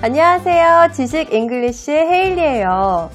안녕하세요. 지식 잉글리시의 헤일리예요.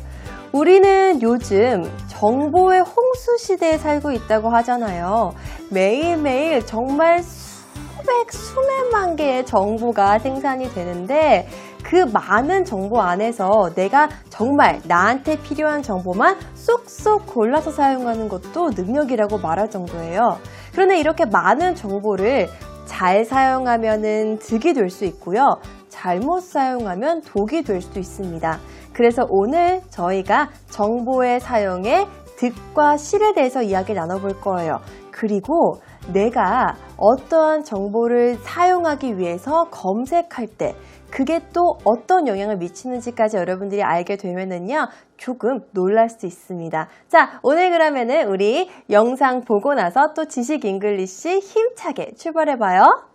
우리는 요즘 정보의 홍수 시대에 살고 있다고 하잖아요. 매일매일 정말 수백만 개의 정보가 생산이 되는데 그 많은 정보 안에서 내가 정말 나한테 필요한 정보만 쏙쏙 골라서 사용하는 것도 능력이라고 말할 정도예요. 그런데 이렇게 많은 정보를 잘 사용하면은 득이 될 수 있고요. 잘못 사용하면 독이 될 수도 있습니다. 그래서 오늘 저희가 정보의 사용의 득과 실에 대해서 이야기를 나눠볼 거예요. 그리고 내가 어떠한 정보를 사용하기 위해서 검색할 때 그게 또 어떤 영향을 미치는지까지 여러분들이 알게 되면은요, 조금 놀랄 수 있습니다. 자, 오늘 그러면은 우리 영상 보고 나서 또 지식 잉글리시 힘차게 출발해봐요.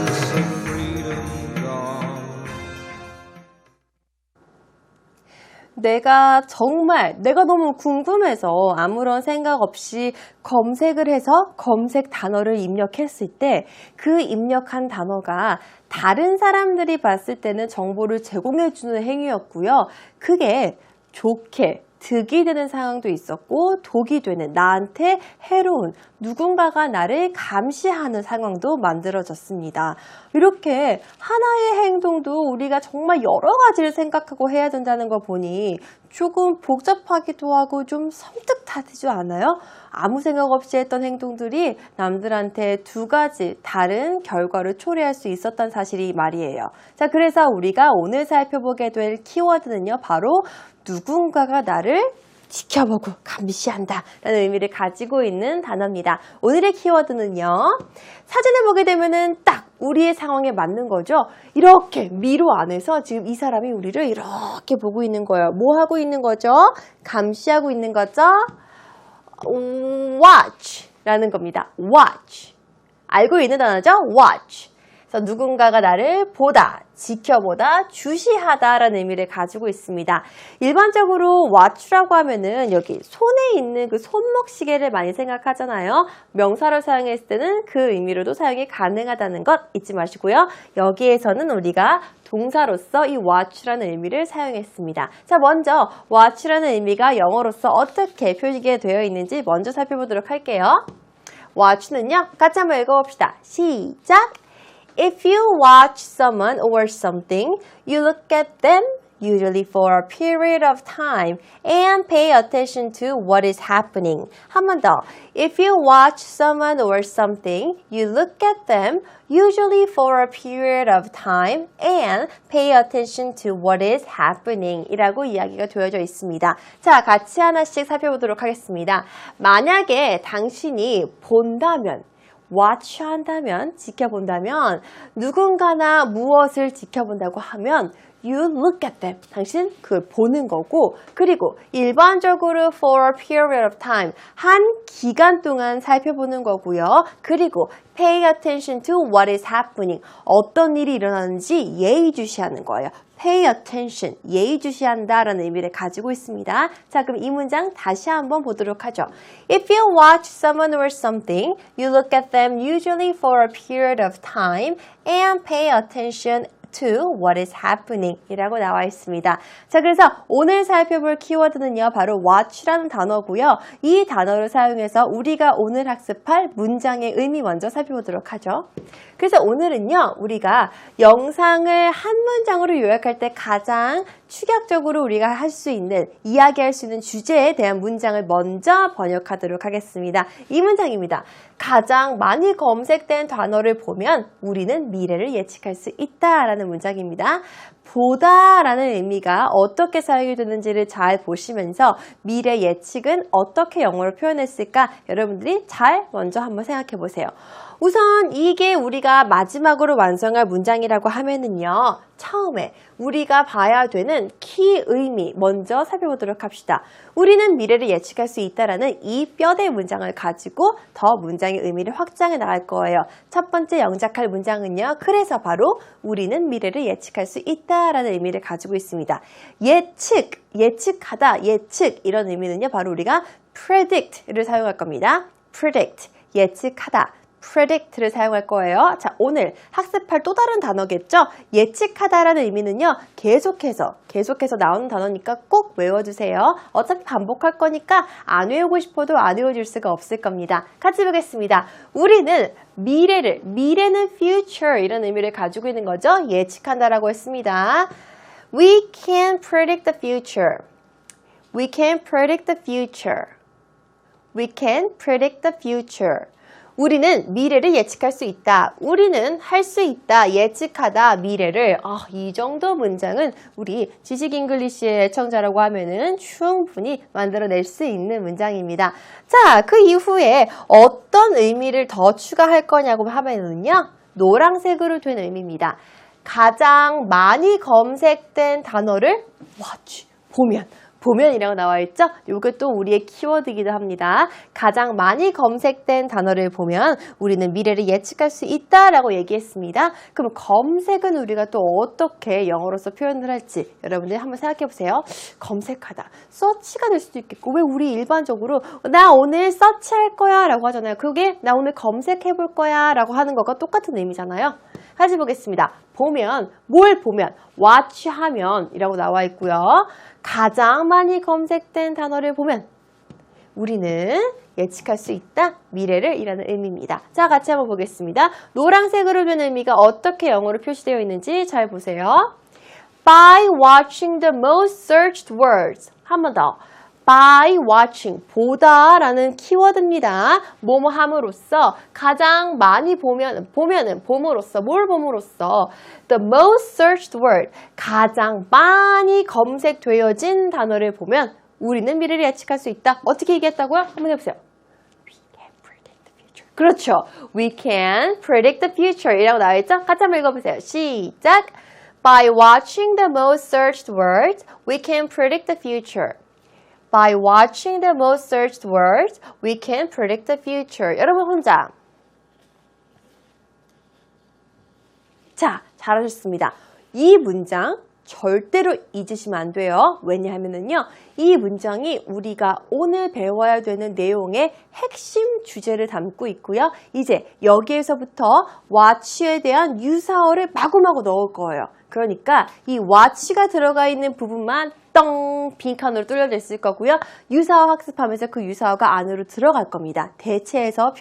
sense of freedom gone. 내가 너무 궁금해서 아무런 생각 없이 검색을 해서 검색 단어를 입력했을 때 그 입력한 단어가 다른 사람들이 봤을 때는 정보를 제공해주는 행위였고요. 그게 좋게 득이 되는 상황도 있었고 독이 되는 나한테 해로운 누군가가 나를 감시하는 상황도 만들어졌습니다. 이렇게 하나의 행동도 우리가 정말 여러 가지를 생각하고 해야 된다는 거 보니 조금 복잡하기도 하고 좀 섬뜩하지 않아요? 아무 생각 없이 했던 행동들이 남들한테 두 가지 다른 결과를 초래할 수 있었던 사실이 말이에요. 자, 그래서 우리가 오늘 살펴보게 될 키워드는요, 바로 누군가가 나를 지켜보고 감시한다 라는 의미를 가지고 있는 단어입니다. 오늘의 키워드는요, 사진을 보게 되면은 딱 우리의 상황에 맞는 거죠. 이렇게 미로 안에서 지금 이 사람이 우리를 이렇게 보고 있는 거예요. 뭐 하고 있는 거죠? 감시하고 있는 거죠. watch 라는 겁니다. watch. 알고 있는 단어죠? watch. 그래서 누군가가 나를 보다, 지켜보다, 주시하다 라는 의미를 가지고 있습니다. 일반적으로 watch라고 하면은 여기 손에 있는 그 손목시계를 많이 생각하잖아요. 명사로 사용했을 때는 그 의미로도 사용이 가능하다는 것 잊지 마시고요. 여기에서는 우리가 동사로서 이 watch라는 의미를 사용했습니다. 자, 먼저 watch라는 의미가 영어로서 어떻게 표기되어 있는지 먼저 살펴보도록 할게요. watch는요, 같이 한번 읽어봅시다. 시작! If you watch someone or something, you look at them, usually for a period of time, and pay attention to what is happening. 한 번 더. If you watch someone or something, you look at them, usually for a period of time, and pay attention to what is happening. 이라고 이야기가 되어져 있습니다. 자, 같이 하나씩 살펴보도록 하겠습니다. 만약에 당신이 본다면, watch 한다면, 지켜본다면, 누군가나 무엇을 지켜본다고 하면 you look at them. 당신 그걸 보는 거고, 그리고 일반적으로 for a period of time, 한 기간 동안 살펴보는 거고요. 그리고 pay attention to what is happening. 어떤 일이 일어나는지 예의주시하는 거예요. pay attention, 예의주시한다라는 의미를 가지고 있습니다. 자, 그럼 이 문장 다시 한번 보도록 하죠. If you watch someone or something, you look at them usually for a period of time and pay attention to what is happening 이라고 나와 있습니다. 자, 그래서 오늘 살펴볼 키워드는요, 바로 watch라는 단어고요. 이 단어를 사용해서 우리가 오늘 학습할 문장의 의미 먼저 살펴보도록 하죠. 그래서 오늘은요, 우리가 영상을 한 문장으로 요약할 때 가장 축약적으로 우리가 할 수 있는, 이야기할 수 있는 주제에 대한 문장을 먼저 번역하도록 하겠습니다. 이 문장입니다. 가장 많이 검색된 단어를 보면 우리는 미래를 예측할 수 있다라는 문장입니다. 보다라는 의미가 어떻게 사용이 되는지를 잘 보시면서 미래 예측은 어떻게 영어로 표현했을까 여러분들이 잘 먼저 한번 생각해 보세요. 우선 이게 우리가 마지막으로 완성할 문장이라고 하면은요, 처음에 우리가 봐야 되는 키 의미 먼저 살펴보도록 합시다. 우리는 미래를 예측할 수 있다라는 이 뼈대 문장을 가지고 더 문장의 의미를 확장해 나갈 거예요. 첫 번째 영작할 문장은요, 그래서 바로 우리는 미래를 예측할 수 있다라는 의미를 가지고 있습니다. 예측, 예측하다, 예측 이런 의미는요, 바로 우리가 predict를 사용할 겁니다. predict, 예측하다. predict를 사용할 거예요. 자, 오늘 학습할 또 다른 단어겠죠? 예측하다라는 의미는요, 계속해서 나오는 단어니까 꼭 외워주세요. 어차피 반복할 거니까 안 외우고 싶어도 안 외워줄 수가 없을 겁니다. 같이 보겠습니다. 우리는 미래는 future 이런 의미를 가지고 있는 거죠? 예측한다라고 했습니다. We can predict the future. We can predict the future. We can predict the future. 우리는 미래를 예측할 수 있다. 우리는 할 수 있다. 예측하다. 미래를. 이 정도 문장은 우리 지식 잉글리시의 애청자라고 하면은 충분히 만들어낼 수 있는 문장입니다. 자, 그 이후에 어떤 의미를 더 추가할 거냐고 하면은요, 노란색으로 된 의미입니다. 가장 많이 검색된 단어를 watch, 보면이라고 나와 있죠? 이것도 우리의 키워드이기도 합니다. 가장 많이 검색된 단어를 보면 우리는 미래를 예측할 수 있다라고 얘기했습니다. 그럼 검색은 우리가 또 어떻게 영어로서 표현을 할지 여러분들 한번 생각해 보세요. 검색하다. 서치가 될 수도 있겠고 왜 우리 일반적으로 나 오늘 서치할 거야 라고 하잖아요. 그게 나 오늘 검색해 볼 거야 라고 하는 것과 똑같은 의미잖아요. 다시 보겠습니다. 보면, 뭘 보면, watch 하면 이라고 나와 있고요. 가장 많이 검색된 단어를 보면 우리는 예측할 수 있다, 미래를 이라는 의미입니다. 자, 같이 한번 보겠습니다. 노란색으로 된 의미가 어떻게 영어로 표시되어 있는지 잘 보세요. By watching the most searched words. 한 번 더. By watching, 보다 라는 키워드입니다. 뭐뭐 함으로써, 가장 많이 보면은, 봄으로써, 뭘 봄으로써, the most searched word, 가장 많이 검색되어진 단어를 보면 우리는 미래를 예측할 수 있다. 어떻게 얘기했다고요? 한번 해보세요. We can predict the future. 그렇죠. We can predict the future 이라고 나와있죠? 같이 한번 읽어보세요. 시작! By watching the most searched words, we can predict the future. By watching the most searched words, we can predict the future. 여러분 혼자. 자, 잘하셨습니다. 이 문장 절대로 잊으시면 안 돼요. 왜냐하면요, 이 문장이 우리가 오늘 배워야 되는 내용의 핵심 주제를 담고 있고요. 이제 여기에서부터 watch에 대한 유사어를 마구마구 넣을 거예요. 그러니까 이 watch가 들어가 있는 부분만 똥 빈칸으로 뚫려져 있을 거고요. 유사어 학습하면서 그 유사어가 안으로 들어갈 겁니다. 대체해서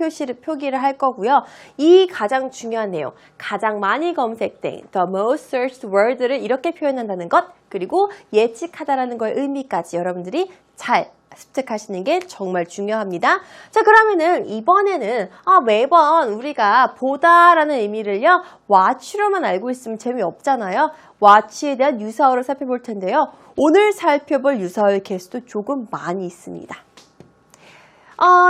표기를 할 거고요. 이 가장 중요한 내용, 가장 많이 검색된 the most searched word를 이렇게 표현한다는 것, 그리고 예측하다라는 거의 의미까지 여러분들이 잘 습득하시는 게 정말 중요합니다. 자, 그러면은 이번에는 매번 우리가 보다라는 의미를요, watch로만 알고 있으면 재미없잖아요. watch에 대한 유사어를 살펴볼 텐데요. 오늘 살펴볼 유사어의 개수도 조금 많이 있습니다.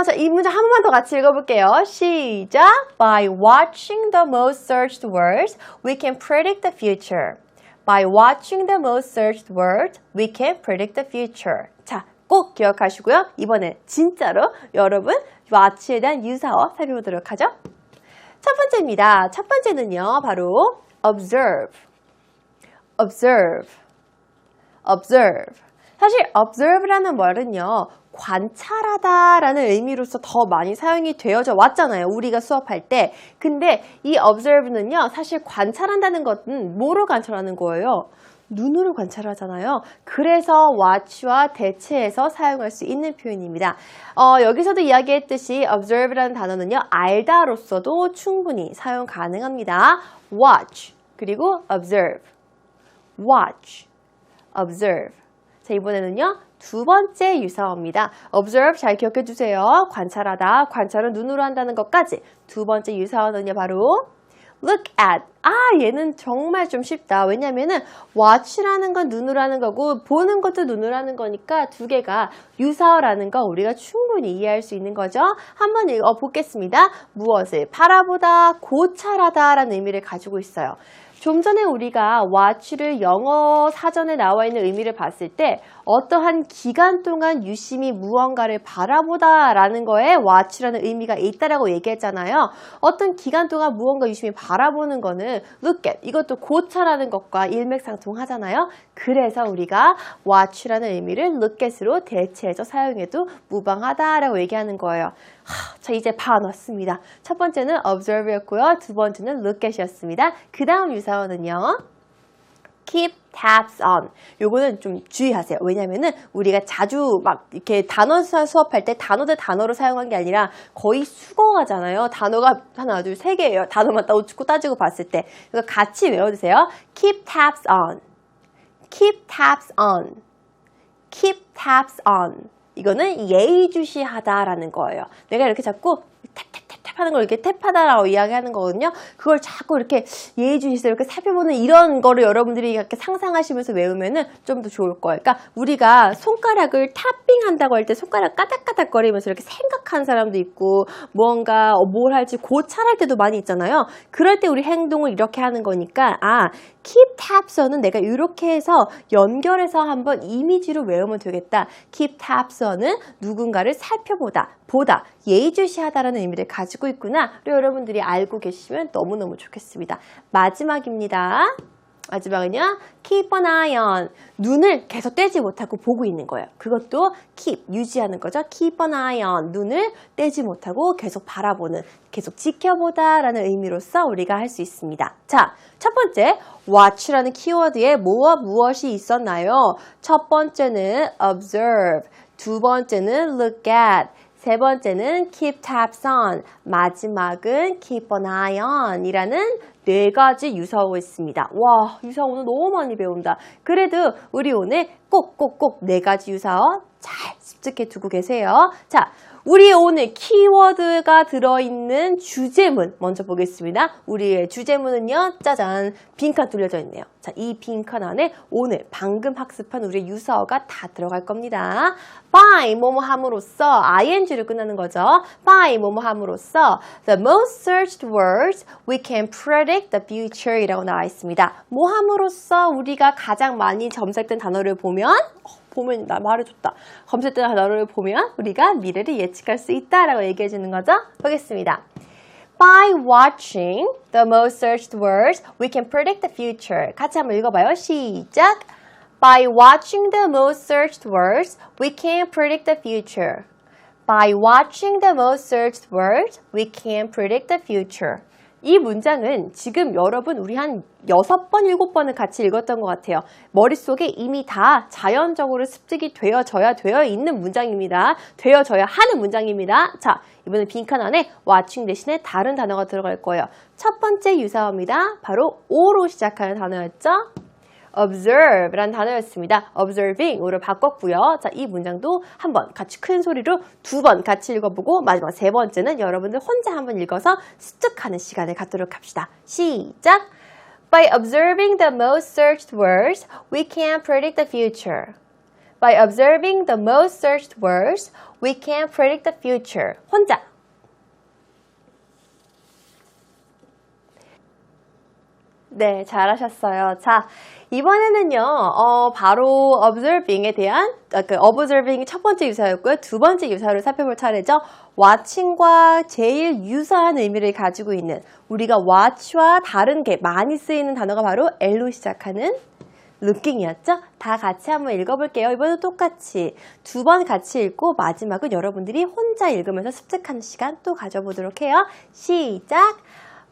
자, 이 문장 한 번만 더 같이 읽어볼게요. 시작! By watching the most searched words, we can predict the future. By watching the most searched words, we can predict the future. 자, 꼭 기억하시고요. 이번에 진짜로 여러분 watch에 대한 유사어 살펴보도록 하죠. 첫 번째입니다. 첫 번째는요, 바로 observe. observe. observe. 사실 observe라는 말은요, 관찰하다라는 의미로서 더 많이 사용이 되어져 왔잖아요. 우리가 수업할 때. 근데 이 observe는요, 사실 관찰한다는 것은 뭐로 관찰하는 거예요? 눈으로 관찰하잖아요. 그래서 watch와 대체해서 사용할 수 있는 표현입니다. 여기서도 이야기했듯이 observe라는 단어는요, 알다로서도 충분히 사용 가능합니다. watch, 그리고 observe. watch, observe. 자, 이번에는요, 두 번째 유사어입니다. observe 잘 기억해 주세요. 관찰하다, 관찰은 눈으로 한다는 것까지. 두 번째 유사어는요, 바로 look at. 얘는 정말 좀 쉽다. 왜냐면은 watch라는 건 눈으로 하는 거고 보는 것도 눈으로 하는 거니까 두 개가 유사어라는 거 우리가 충분히 이해할 수 있는 거죠. 한번 읽어보겠습니다. 무엇을 바라보다, 고찰하다 라는 의미를 가지고 있어요. 좀 전에 우리가 watch를 영어 사전에 나와 있는 의미를 봤을 때 어떠한 기간 동안 유심히 무언가를 바라보다 라는 거에 watch라는 의미가 있다라고 얘기했잖아요. 어떤 기간 동안 무언가 유심히 바라보는 거는 look at, 이것도 고찰하는 것과 일맥상통하잖아요. 그래서 우리가 watch라는 의미를 look at으로 대체해서 사용해도 무방하다라고 얘기하는 거예요. 자, 이제 반 왔습니다. 첫 번째는 observe였고요. 두 번째는 look at이었습니다. 그 다음 유사어는요, keep tabs on. 요거는 좀 주의하세요. 왜냐면은 우리가 자주 막 이렇게 단어 수업할 때 단어들 단어로 사용한 게 아니라 거의 수거하잖아요. 단어가 하나, 둘, 세 개예요. 단어만 따지고 봤을 때. 그래서 같이 외워주세요. keep tabs on. keep tabs on. keep tabs on. 이거는 예의주시하다라는 거예요. 내가 이렇게 잡고 탭탭탭탭 하는 걸 이렇게 탭하다라고 이야기하는 거거든요. 그걸 자꾸 이렇게 예의주시해서 이렇게 살펴보는 이런 거를 여러분들이 이렇게 상상하시면서 외우면은 좀 더 좋을 거예요. 그러니까 우리가 손가락을 탑핑한다고 할 때 손가락 까닥까닥거리면서 이렇게 생각하는 사람도 있고 뭔가 뭘 할지 고찰할 때도 많이 있잖아요. 그럴 때 우리 행동을 이렇게 하는 거니까 keep tabs on은 내가 이렇게 해서 연결해서 한번 이미지로 외우면 되겠다. keep tabs on은 누군가를 살펴보다, 보다, 예의주시하다라는 의미를 가지고 있구나. 여러분들이 알고 계시면 너무너무 좋겠습니다. 마지막입니다. 마지막은요. keep an eye on. 눈을 계속 떼지 못하고 보고 있는 거예요. 그것도 keep, 유지하는 거죠. keep an eye on. 눈을 떼지 못하고 계속 바라보는, 계속 지켜보다 라는 의미로서 우리가 할 수 있습니다. 자, 첫 번째, watch라는 키워드에 뭐와 무엇이 있었나요? 첫 번째는 observe, 두 번째는 look at, 세 번째는 keep tabs on, 마지막은 keep an eye on 이라는 네 가지 유사어가 있습니다. 와, 유사어 오늘 너무 많이 배운다. 그래도 우리 오늘 꼭 네 가지 유사어 잘 습득해 두고 계세요. 자, 우리 오늘 키워드가 들어있는 주제문 먼저 보겠습니다. 우리의 주제문은요, 짜잔, 빈칸 뚫려져 있네요. 자, 이 빈칸 안에 오늘 방금 학습한 우리의 유사어가 다 들어갈 겁니다. by 뭐뭐 함으로써 ing로 끝나는 거죠. by 뭐뭐 함으로써 the most searched words we can predict the future 이라고 나와 있습니다. 뭐 함으로써 우리가 가장 많이 검색된 단어를 보면 나 말해줬다. 검색된 단어를 보면 우리가 미래를 예측할 수 있다라고 얘기해 주는 거죠. 보겠습니다. By watching the most searched words, we can predict the future. 같이 한번 읽어봐요. 시작. By watching the most searched words, we can predict the future. By watching the most searched words, we can predict the future. 이 문장은 지금 여러분 우리 한 6번, 7번을 같이 읽었던 것 같아요. 머릿속에 이미 다 자연적으로 습득이 되어 있는 문장입니다. 되어져야 하는 문장입니다. 자, 이번엔 빈칸 안에 watching 대신에 다른 단어가 들어갈 거예요. 첫 번째 유사어입니다. 바로 O로 시작하는 단어였죠. observe라는 단어였습니다. observing으로 바꿨고요. 자, 이 문장도 한번 같이 큰 소리로 2번 같이 읽어보고 마지막 세 번째는 여러분들 혼자 한번 읽어서 습득하는 시간을 갖도록 합시다. 시작! By observing the most searched words, we can predict the future. By observing the most searched words, we can predict the future. 혼자! 네, 잘하셨어요. 자, 이번에는요, 바로 observing에 대한, observing이 첫 번째 유사였고요. 두 번째 유사를 살펴볼 차례죠. watching과 제일 유사한 의미를 가지고 있는, 우리가 watch와 다른 게 많이 쓰이는 단어가 바로 L로 시작하는 looking이었죠? 다 같이 한번 읽어볼게요. 이번에도 똑같이 2번 같이 읽고 마지막은 여러분들이 혼자 읽으면서 습득하는 시간 또 가져보도록 해요. 시작!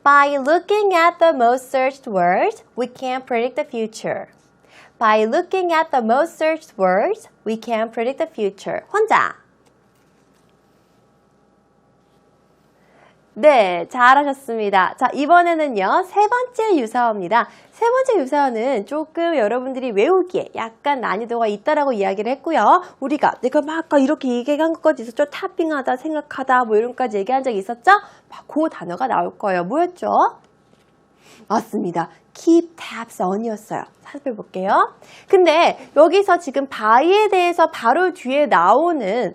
By looking at the most searched words, we can predict the future. By looking at the most searched words, we can predict the future. 혼자. 네, 잘하셨습니다. 자, 이번에는요, 세 번째 유사어입니다. 세 번째 유사어는 조금 여러분들이 외우기에 약간 난이도가 있다라고 이야기를 했고요. 우리가 내가 막 아까 이렇게 얘기한 것까지 있었죠? 타핑하다, 생각하다, 뭐 이런 것까지 얘기한 적이 있었죠? 그 단어가 나올 거예요. 뭐였죠? 맞습니다. keep tabs on이었어요. 살펴볼게요. 근데 여기서 지금 by에 대해서 바로 뒤에 나오는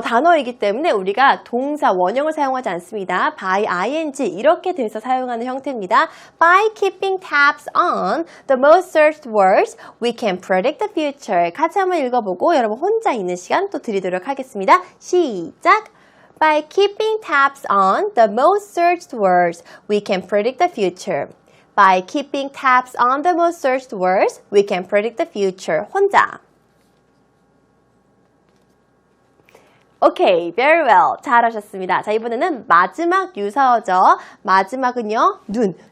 단어이기 때문에 우리가 동사 원형을 사용하지 않습니다. by ing 이렇게 돼서 사용하는 형태입니다. By keeping tabs on the most searched words, we can predict the future. 같이 한번 읽어보고 여러분 혼자 있는 시간 또 드리도록 하겠습니다. 시작! By keeping tabs on the most searched words, we can predict the future. By keeping tabs on the most searched words, we can predict the future. 혼자. 오케이, very well. 잘하셨습니다. 자, 이번에는 마지막 유사어죠. 마지막은요,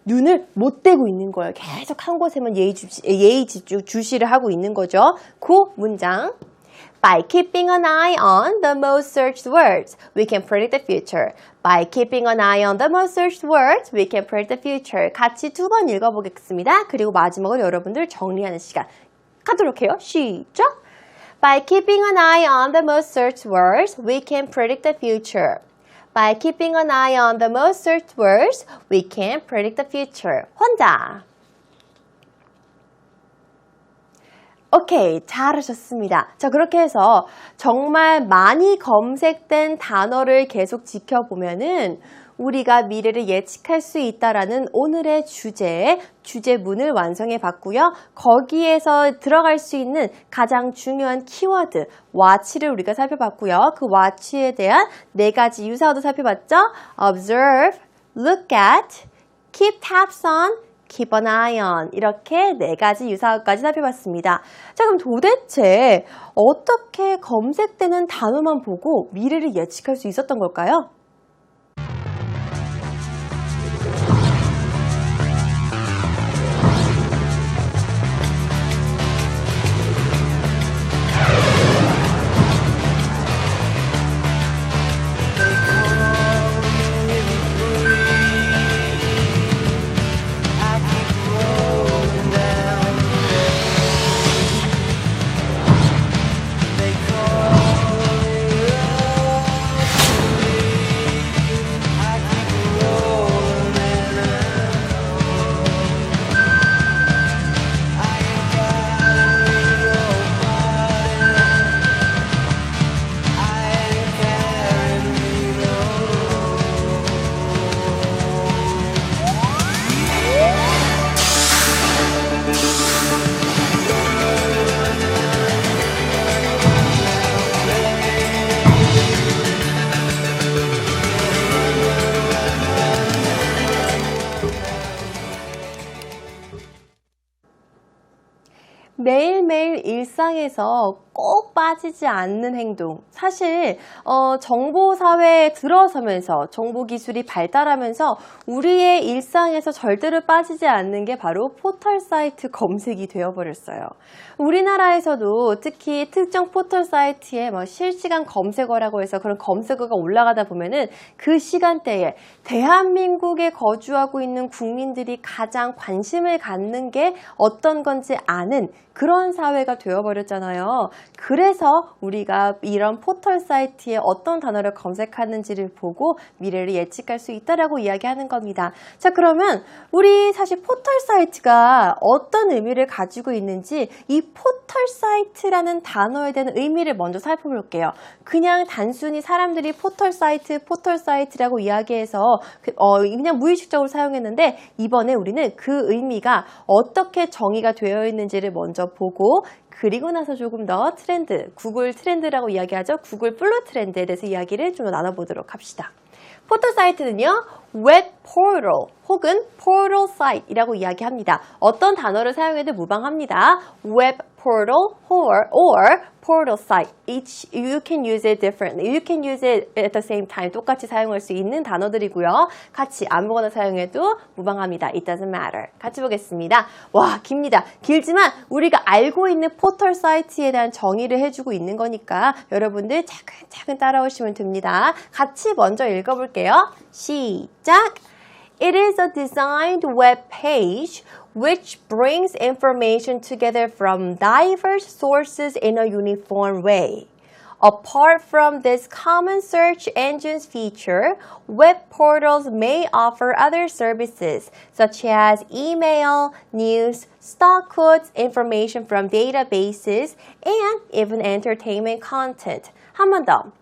눈을 못 떼고 있는 거예요. 계속 한 곳에만 주시를 하고 있는 거죠. 그 문장. By keeping an eye on the most searched words, we can predict the future. By keeping an eye on the most searched words, we can predict the future. 같이 2번 읽어보겠습니다. 그리고 마지막으로 여러분들 정리하는 시간 가도록 해요. 시작! By keeping an eye on the most searched words, we can predict the future. By keeping an eye on the most searched words, we can predict the future. 혼자. 오케이, 잘하셨습니다. 자, 그렇게 해서 정말 많이 검색된 단어를 계속 지켜보면은 우리가 미래를 예측할 수 있다라는 오늘의 주제문을 완성해 봤고요. 거기에서 들어갈 수 있는 가장 중요한 키워드, watch를 우리가 살펴봤고요. 그 watch에 대한 4가지 유사어도 살펴봤죠. observe, look at, keep tabs on, keep an eye on 이렇게 4가지 유사어까지 살펴봤습니다. 자, 그럼 도대체 어떻게 검색되는 단어만 보고 미래를 예측할 수 있었던 걸까요? 매일매일 일상에서 꼭 빠지지 않는 행동. 사실 정보사회에 들어서면서 정보기술이 발달하면서 우리의 일상에서 절대로 빠지지 않는 게 바로 포털사이트 검색이 되어버렸어요. 우리나라에서도 특히 특정 포털사이트에 실시간 검색어라고 해서 그런 검색어가 올라가다 보면은 그 시간대에 대한민국에 거주하고 있는 국민들이 가장 관심을 갖는 게 어떤 건지 아는 그런 사회가 되어버렸잖아요. 그래서 우리가 이런 포털 사이트에 어떤 단어를 검색하는지를 보고 미래를 예측할 수 있다라고 이야기하는 겁니다. 자, 그러면 우리 사실 포털 사이트가 어떤 의미를 가지고 있는지 이 포털 사이트라는 단어에 대한 의미를 먼저 살펴볼게요. 그냥 단순히 사람들이 포털 사이트라고 이야기해서 그냥 무의식적으로 사용했는데 이번에 우리는 그 의미가 어떻게 정의가 되어 있는지를 먼저 보고 그리고 나서 조금 더 트렌드, 구글 트렌드라고 이야기하죠. 구글 플루 트렌드에 대해서 이야기를 좀 더 나눠보도록 합시다. 포털 사이트는요, 웹 포털 혹은 포털 사이트이라고 이야기합니다. 어떤 단어를 사용해도 무방합니다. 웹 포털 or portal site. Each you can use it differently. You can use it at the same time. 똑같이 사용할 수 있는 단어들이고요. 같이 아무거나 사용해도 무방합니다. It doesn't matter. 같이 보겠습니다. 와, 깁니다. 길지만 우리가 알고 있는 포털 사이트에 대한 정의를 해주고 있는 거니까 여러분들 차근차근 따라오시면 됩니다. 같이 먼저 읽어볼게요. 시작! It is a designed web page which brings information together from diverse sources in a uniform way. Apart from this common search engine's feature, web portals may offer other services such as email, news, stock quotes, information from databases, and even entertainment content. 한 번 더.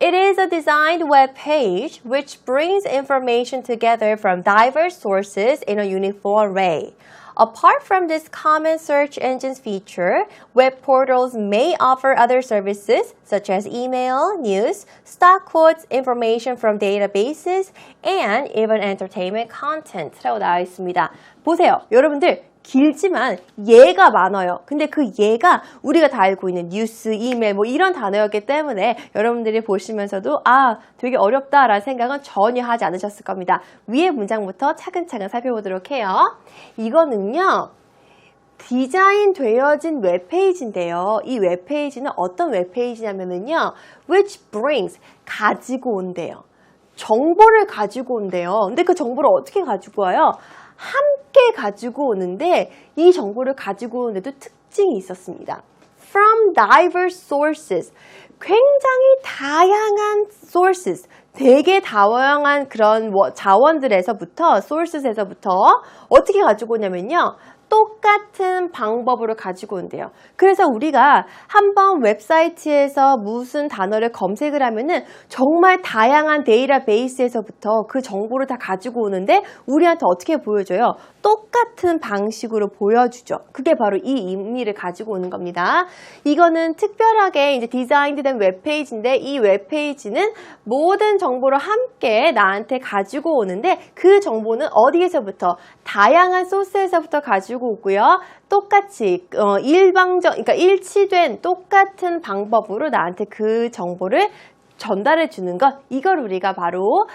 It is a designed web page which brings information together from diverse sources in a uniform way. Apart from this common search engine's feature, web portals may offer other services such as email, news, stock quotes, information from databases, and even entertainment content 라고 나와 있습니다. 보세요. 여러분들 길지만 예가 많아요. 근데 그 예가 우리가 다 알고 있는 뉴스, 이메일 이런 단어였기 때문에 여러분들이 보시면서도 되게 어렵다라는 생각은 전혀 하지 않으셨을 겁니다. 위의 문장부터 차근차근 살펴보도록 해요. 이거는요. 디자인 되어진 웹페이지인데요. 이 웹페이지는 어떤 웹페이지냐면요. which brings, 가지고 온대요. 정보를 가지고 온대요. 근데 그 정보를 어떻게 가지고 와요? 함께 가지고 오는데 이 정보를 가지고 오는데도 특징이 있었습니다. From diverse sources, 굉장히 다양한 sources, 되게 다양한 그런 자원들에서부터, sources에서부터 어떻게 가지고 오냐면요. 똑같은 방법으로 가지고 온대요. 그래서 우리가 한번 웹사이트에서 무슨 단어를 검색을 하면은 정말 다양한 데이터베이스에서부터 그 정보를 다 가지고 오는데 우리한테 어떻게 보여줘요? 똑같은 방식으로 보여주죠. 그게 바로 이 의미를 가지고 오는 겁니다. 이거는 특별하게 이제 디자인된 웹페이지인데 이 웹페이지는 모든 정보를 함께 나한테 가지고 오는데 그 정보는 어디에서부터? 다양한 소스에서부터 가지고 오고요. 똑같이 그러니까 일치된 똑같은 방법으로 나한테 그 정보를 전달해 주는 것, 이걸 우리가 바로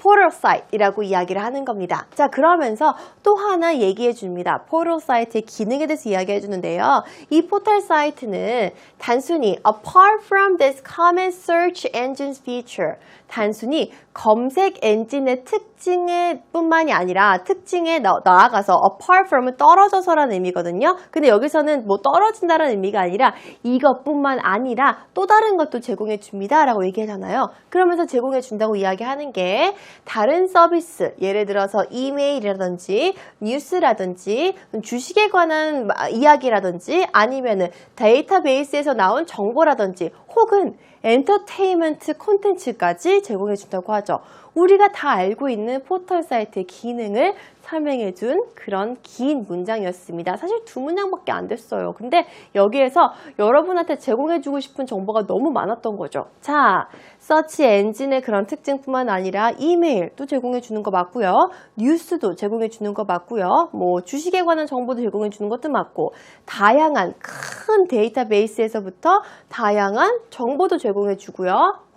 포털 사이트이라고 이야기를 하는 겁니다. 자, 그러면서 또 하나 얘기해 줍니다. 포털 사이트의 기능에 대해서 이야기해 주는데요. 이 포털 사이트는 단순히 apart from this common search engines feature, 단순히 검색 엔진의 특징에 뿐만이 아니라 특징에 나아가서 apart from은 떨어져서라는 의미거든요. 근데 여기서는 뭐 떨어진다는 의미가 아니라 이것뿐만 아니라 또 다른 것도 제공해 줍니다 라고 얘기하잖아요. 그러면서 제공해 준다고 이야기하는 게 다른 서비스, 예를 들어서 이메일이라든지 뉴스라든지 주식에 관한 이야기라든지 아니면은 데이터베이스에서 나온 정보라든지 혹은 엔터테인먼트 콘텐츠까지 제공해 준다고 하죠. 우리가 다 알고 있는 포털 사이트의 기능을 설명해 준 그런 긴 문장이었습니다. 사실 2문장밖에 안 됐어요. 근데 여기에서 여러분한테 제공해 주고 싶은 정보가 너무 많았던 거죠. 자, 서치 엔진의 그런 특징뿐만 아니라 이메일도 제공해 주는 거 맞고요. 뉴스도 제공해 주는 거 맞고요. 뭐 주식에 관한 정보도 제공해 주는 것도 맞고 다양한 큰 데이터베이스에서부터 다양한 정보도 제공해 주고요.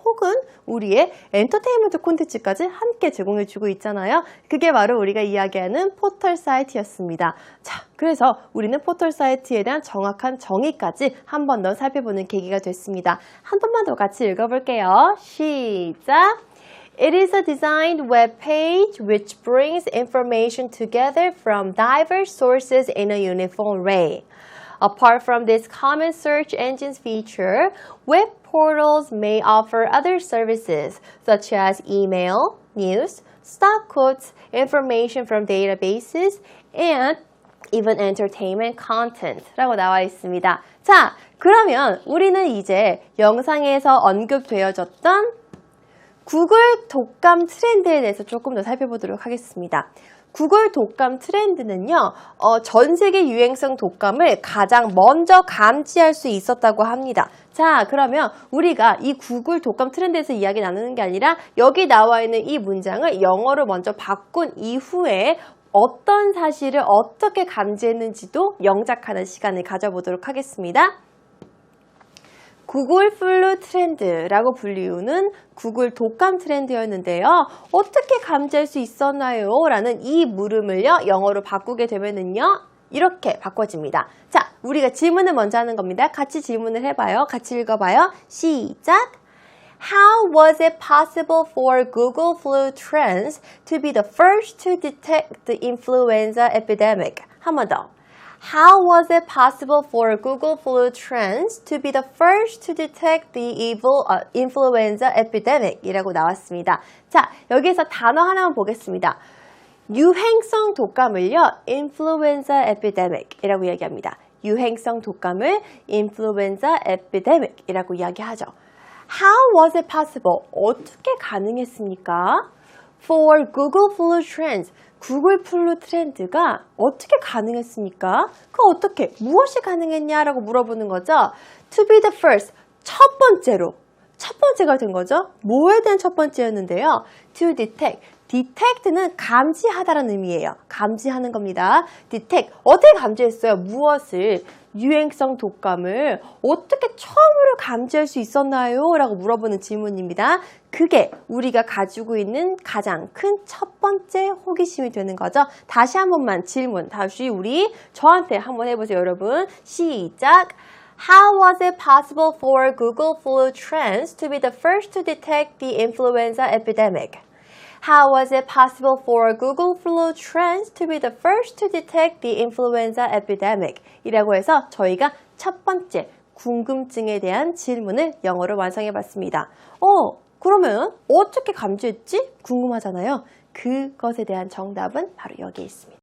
혹은 우리의 엔터테인먼트 콘텐츠까지 함께 제공해주고 있잖아요. 그게 바로 우리가 이야기하는 포털 사이트였습니다. 자, 그래서 우리는 포털 사이트에 대한 정확한 정의까지 한 번 더 살펴보는 계기가 됐습니다. 한 번만 더 같이 읽어볼게요. 시작! It is a designed web page which brings information together from diverse sources in a uniform way. Apart from this common search engines feature, web portals may offer other services such as email, news, stock quotes, information from databases, and even entertainment content 라고 나와 있습니다. 자, 그러면 우리는 이제 영상에서 언급되어졌던 구글 독감 트렌드에 대해서 조금 더 살펴보도록 하겠습니다. 구글 독감 트렌드는요, 전 세계 유행성 독감을 가장 먼저 감지할 수 있었다고 합니다. 자, 그러면 우리가 이 구글 독감 트렌드에서 이야기 나누는 게 아니라 여기 나와 있는 이 문장을 영어로 먼저 바꾼 이후에 어떤 사실을 어떻게 감지했는지도 영작하는 시간을 가져보도록 하겠습니다. 구글 플루 트렌드라고 불리우는 구글 독감 트렌드였는데요. 어떻게 감지할 수 있었나요? 라는 이 물음을요, 영어로 바꾸게 되면은요, 이렇게 바꿔집니다. 자, 우리가 질문을 먼저 하는 겁니다. 같이 질문을 해봐요. 같이 읽어봐요. 시작! How was it possible for Google Flu Trends to be the first to detect the influenza epidemic? 한 번 더. How was it possible for Google Flu Trends to be the first to detect the influenza epidemic? 이라고 나왔습니다. 자, 여기서 단어 하나만 보겠습니다. 유행성 독감을요, influenza epidemic 이라고 이야기합니다. 유행성 독감을 influenza epidemic 이라고 이야기하죠. How was it possible? 어떻게 가능했습니까? For Google Flu Trends, 구글 플루 트렌드가 어떻게 가능했습니까? 어떻게, 무엇이 가능했냐라고 물어보는 거죠. To be the first, 첫 번째가 된 거죠. 뭐에 대한 첫 번째였는데요. To detect, detect는 감지하다라는 의미예요. 감지하는 겁니다. detect, 어떻게 감지했어요? 무엇을? 유행성 독감을 어떻게 처음으로 감지할 수 있었나요? 라고 물어보는 질문입니다. 그게 우리가 가지고 있는 가장 큰 첫 번째 호기심이 되는 거죠. 다시 한 번만 질문, 다시 저한테 한번 해보세요, 여러분. 시작! How was it possible for Google Flu Trends to be the first to detect the influenza epidemic? How was it possible for Google Flu Trends to be the first to detect the influenza epidemic? 이라고 해서 저희가 첫 번째 궁금증에 대한 질문을 영어로 완성해 봤습니다. 그러면 어떻게 감지했지? 궁금하잖아요. 그것에 대한 정답은 바로 여기에 있습니다.